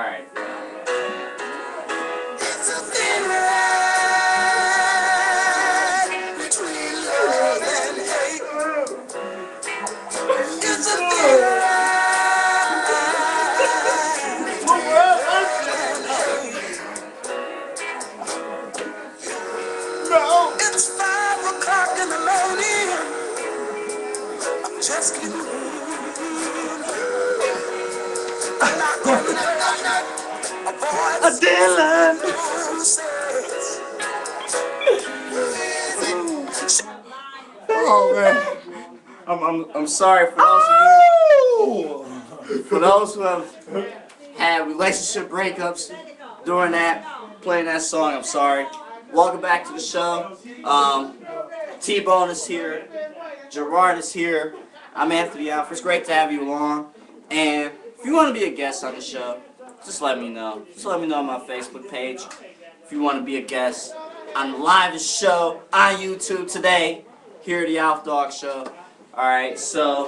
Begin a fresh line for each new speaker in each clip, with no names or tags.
right.
It's a thin line between love and hate. It's a thin line. It's 5 o'clock in the morning. I'm just getting home. I'm not coming at night. A voice says,
Oh man, I'm sorry for those of you, who have had relationship breakups during that, playing that song. I'm sorry. Welcome back to the show. T-Bone is here. Gerard is here. I'm Anthony Alf'Dawg. It's great to have you along. And if you want to be a guest on the show, just let me know. Just let me know on my Facebook page. If you want to be a guest on the live show on YouTube today, here at the Alf'Dawg Show. Alright, so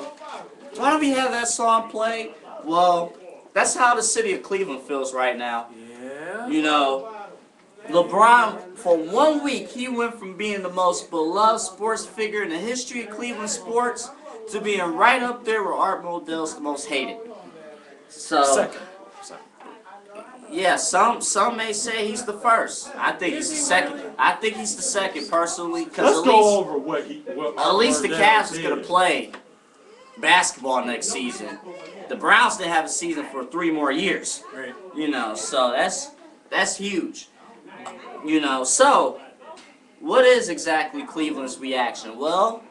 why don't we have that song play? Well, that's how the city of Cleveland feels right now.
Yeah.
You know, LeBron, for 1 week, he went from being the most beloved sports figure in the history of Cleveland sports to being right up there with Art Modell's the most hated. So,
Second.
yeah, some may say he's the first. I think he's the second. I think he's the second personally, because
Let's go over what
at least the Cavs is gonna play basketball next season. The Browns didn't have a season for 3 more years.
Right.
You know, so that's huge. You know, so what is exactly Cleveland's reaction? Well,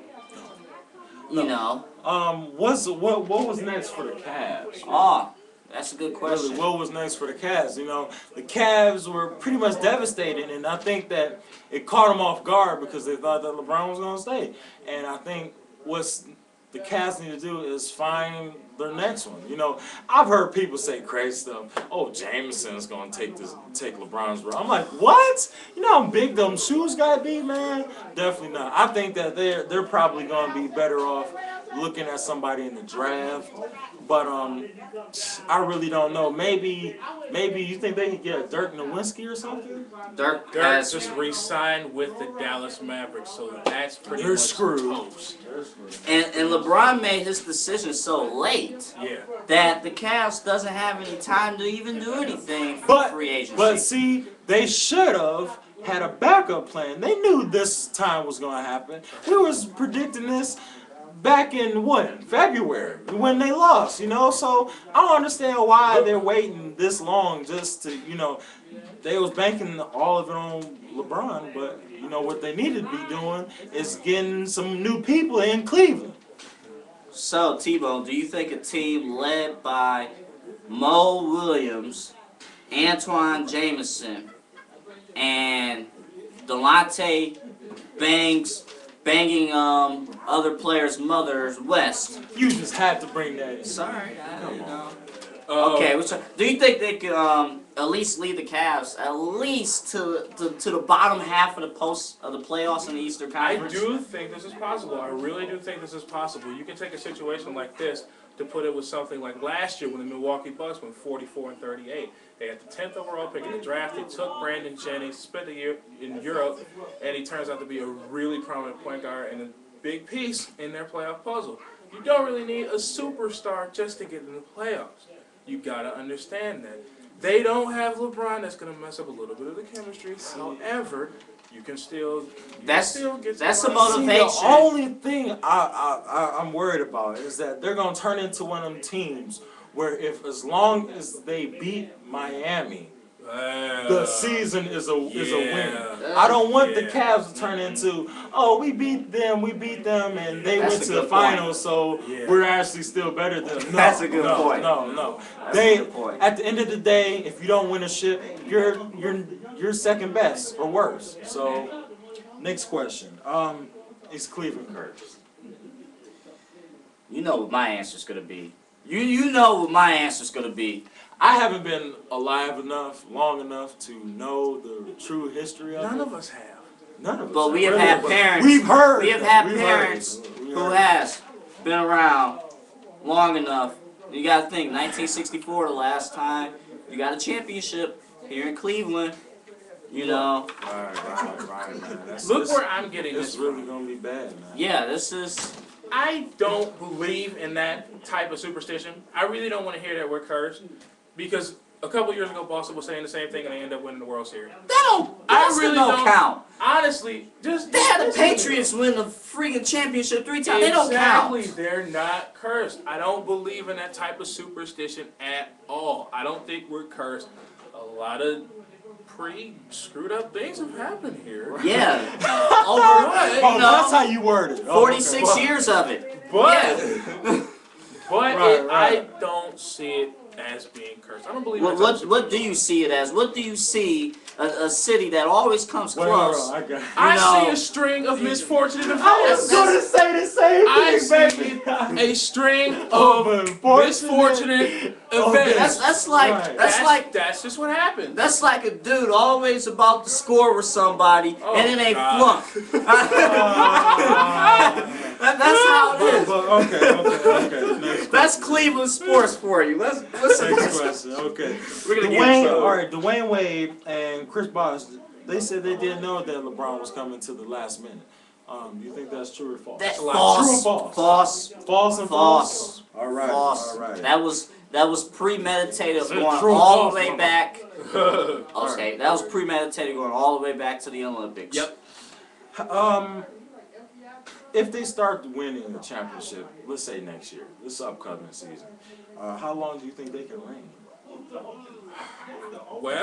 you know.
What was next for the Cavs?
Oh, that's a good question.
Really, what was next for the Cavs? You know, the Cavs were pretty much devastated, and I think that it caught them off guard because they thought that LeBron was going to stay. And I think what's the Cavs need to do is find their next one. You know, I've heard people say crazy stuff. Oh, Jameson's going to take LeBron's role. I'm like, what? You know how big them shoes got to be, man? Definitely not. I think that they're probably going to be better off looking at somebody in the draft. But I really don't know. Maybe you think they could get a Dirk Nowitzki or something?
Dirk just re-signed with the Dallas Mavericks, so that's pretty much
screwed.
toast.
And LeBron made his decision so late that the Cavs doesn't have any time to even do anything for free agency.
But see, they should have had a backup plan. They knew this time was going to happen. We was predicting this back in February when they lost, you know. So I don't understand why they're waiting this long just to, you know, they was banking all of it on LeBron, but you know what they needed to be doing is getting some new people in Cleveland.
So T-Bone, do you think a team led by Mo Williams, Antoine Jameson, and Delonte banging other players' mothers west?
You just had to bring that in.
Sorry, I don't know. Okay, do you think they could at least lead the Cavs at least to the bottom half of the playoffs in the Eastern Conference?
I do think this is possible. I really do think this is possible. You can take a situation like this to put it with something like last year when the Milwaukee Bucks went 44-38. They had the 10th overall pick in the draft. They took Brandon Jennings, spent a year in Europe, and he turns out to be a really prominent point guard and a big piece in their playoff puzzle. You don't really need a superstar just to get in the playoffs. You gotta understand that. They don't have LeBron. That's gonna mess up a little bit of the chemistry. However, you can still get
that's a
LeBron.
motivation.
See, the only thing I'm worried about is that they're gonna turn into one of them teams where as long as they beat Miami, the season is a win. I don't want the Cavs to turn into, oh, we beat them, and they went to the finals, so we're actually still better than them. No,
That's a good point.
No.
That's a good point.
At the end of the day, if you don't win a ship, you're second best or worse. So, next question. Is Cleveland cursed?
You know what my answer's gonna be. You know what my answer's gonna be.
I haven't been alive long enough to know the true history of it.
None of us have.
None of us.
But we have had parents.
We've heard.
We have had parents who has been around long enough You got to think, 1964, the last time you got a championship here in Cleveland. You know.
Right, man.
Look where I'm getting this
It's really
from.
gonna be bad, man.
Yeah, this is.
I don't believe in that type of superstition. I really don't want to hear that we're cursed, because a couple years ago Boston was saying the same thing and they ended up winning the World Series.
That really don't count.
Honestly, just
They had the Patriots win the freaking championship 3 times. They don't count.
Exactly, they're not cursed. I don't believe in that type of superstition at all. I don't think we're cursed. A lot of screwed up things have happened here.
Yeah.
Oh, that's how you word it.
46 years of it.
But,
Yeah.
but I don't see it as being cursed. I don't believe in that.
What do you see it as? What do you see a city that always comes close?
I see a string of misfortunate events.
I was gonna say the same thing,
I see a string of misfortunate events. That's just what happened.
That's like a dude always about to score with somebody and then they flunk. That's how it is.
Okay.
That's Cleveland sports for you. Listen.
Next question. Okay.
We're gonna get
Dwayne Wade and Chris Bosh, they said they didn't know that LeBron was coming to the last minute. Do you think that's true or false?
That
True or
false.
false?
False.
False and false. All right.
False.
All right.
That was premeditated going
true or
all
false,
the way
mama?
back. Okay, that was premeditated going all the way back to the Olympics.
Yep.
If they start winning the championship, let's say next year, this upcoming season, how long do you think they can reign?
Well,
Wait,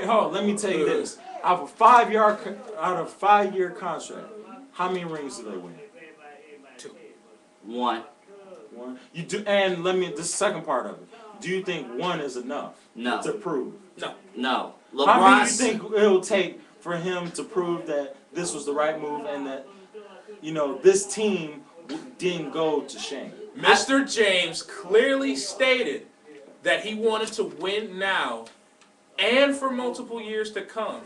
hold on, let me tell you this. Out of a 5-year contract, how many rings do they win?
2.
One.
One. You do, and the second part of it. Do you think 1 is enough?
No.
To prove?
No.
How many
LeBron.
do you think it will take for him to prove that this was the right move and that, this team didn't go to shame?
Mr. James clearly stated that he wanted to win now and for multiple years to come.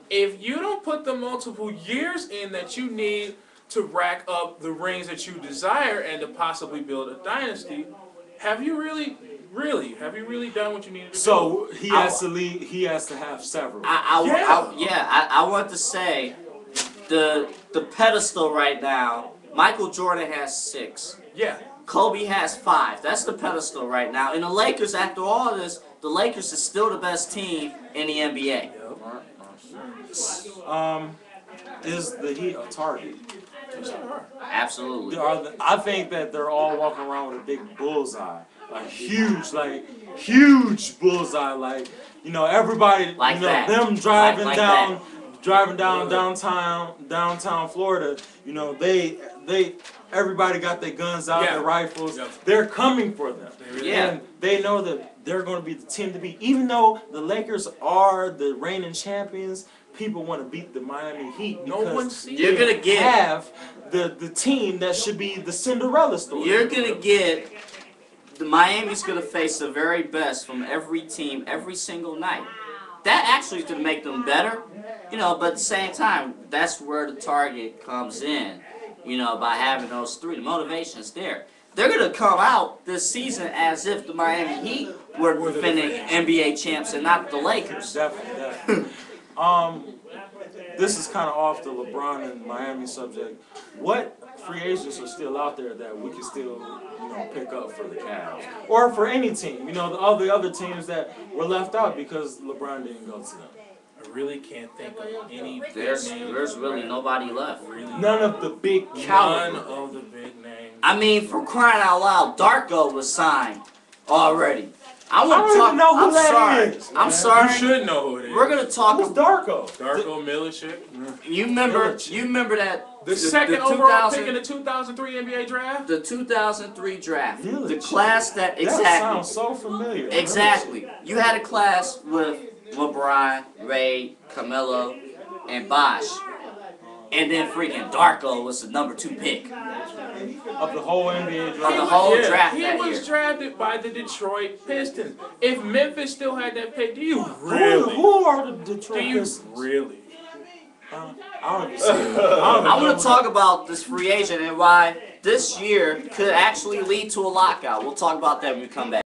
If you don't put the multiple years in that you need to rack up the rings that you desire and to possibly build a dynasty, have you really done what you needed to do?
So he has to lead. He has to have several.
I want to say the pedestal right now. Michael Jordan has 6.
Yeah.
Kobe has 5. That's the pedestal right now. And the Lakers, after all this, the Lakers is still the best team in the NBA.
Is the Heat a target?
Absolutely.
I think that they're all walking around with a big bullseye, huge bullseye. Everybody,
Like that.
them driving
Like
down,
that.
driving down downtown Florida. Everybody got their guns out, their rifles.
Yeah.
They're coming for them.
Yeah.
And they know that they're going to be the team to beat. Even though the Lakers are the reigning champions, people want to beat the Miami Heat because
You're gonna get
have the team that should be the Cinderella story.
You're gonna get the Miami's gonna face the very best from every team every single night. That actually is gonna make them better, but at the same time, that's where the target comes in, by having those 3. The motivation's there. They're gonna come out this season as if the Miami Heat were defending NBA champs and not the Lakers.
Definitely. This is kind of off the LeBron and Miami subject. What free agents are still out there that we can still, pick up for the Cavs or for any team? All the other teams that were left out because LeBron didn't go to them.
I really can't think of any big
There's
names.
really nobody left.
None of the big caliber.
None of the big names.
I mean, for crying out loud, Darko was signed already. I
don't even know who that is.
I'm sorry.
You should know who it is.
We're gonna talk.
Who's Darko?
Darko Milicic.
You remember that
The second overall
2000
pick in the 2003 NBA draft?
The 2003 draft.
Really?
The class that
That
exactly.
sounds so familiar.
Exactly. You had a class with LeBron, Ray, Carmelo, and Bosh. And then freaking Darko was the number 2 pick.
Of the whole NBA
Of the
draft.
whole draft
He
that
was
year.
drafted by the Detroit Pistons. If Memphis still had that pick, do you really?
Who are the Detroit
Do you
Pistons?
really?
I don't even see it.
I want to talk about this free agent and why this year could actually lead to a lockout. We'll talk about that when we come back.